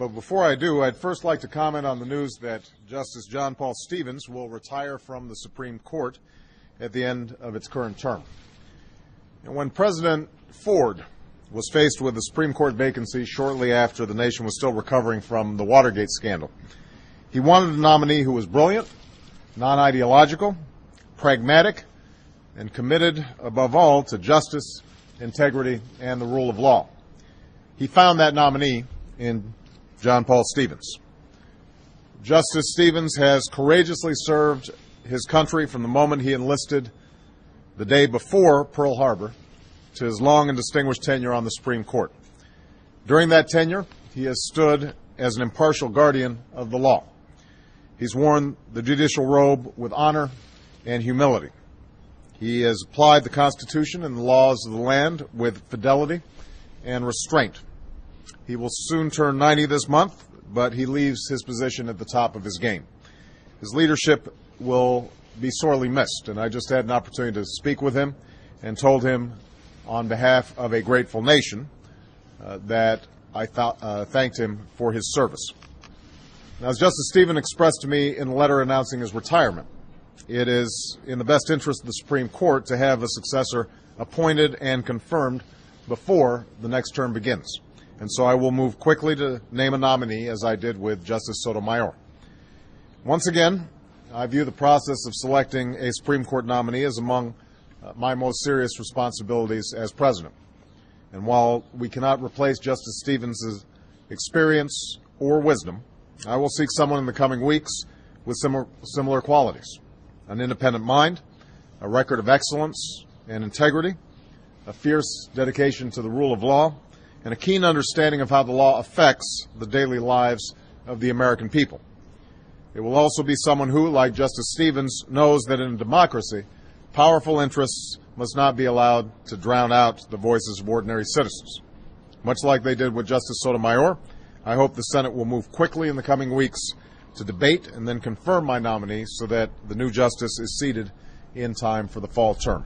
But before I do, I'd first like to comment on the news that Justice John Paul Stevens will retire from the Supreme Court at the end of its current term. And when President Ford was faced with the Supreme Court vacancy shortly after the nation was still recovering from the Watergate scandal, he wanted a nominee who was brilliant, non-ideological, pragmatic, and committed, above all, to justice, integrity, and the rule of law. He found that nominee in John Paul Stevens. Justice Stevens has courageously served his country from the moment he enlisted the day before Pearl Harbor to his long and distinguished tenure on the Supreme Court. During that tenure, he has stood as an impartial guardian of the law. He's worn the judicial robe with honor and humility. He has applied the Constitution and the laws of the land with fidelity and restraint. He will soon turn 90 this month, but he leaves his position at the top of his game. His leadership will be sorely missed, and I just had an opportunity to speak with him and told him on behalf of a grateful nation that I thanked him for his service. Now, as Justice Stevens expressed to me in a letter announcing his retirement, it is in the best interest of the Supreme Court to have a successor appointed and confirmed before the next term begins. And so I will move quickly to name a nominee, as I did with Justice Sotomayor. Once again, I view the process of selecting a Supreme Court nominee as among my most serious responsibilities as president. And while we cannot replace Justice Stevens' experience or wisdom, I will seek someone in the coming weeks with similar qualities: an independent mind, a record of excellence and integrity, a fierce dedication to the rule of law, and a keen understanding of how the law affects the daily lives of the American people. It will also be someone who, like Justice Stevens, knows that in a democracy, powerful interests must not be allowed to drown out the voices of ordinary citizens. Much like they did with Justice Sotomayor, I hope the Senate will move quickly in the coming weeks to debate and then confirm my nominee so that the new justice is seated in time for the fall term.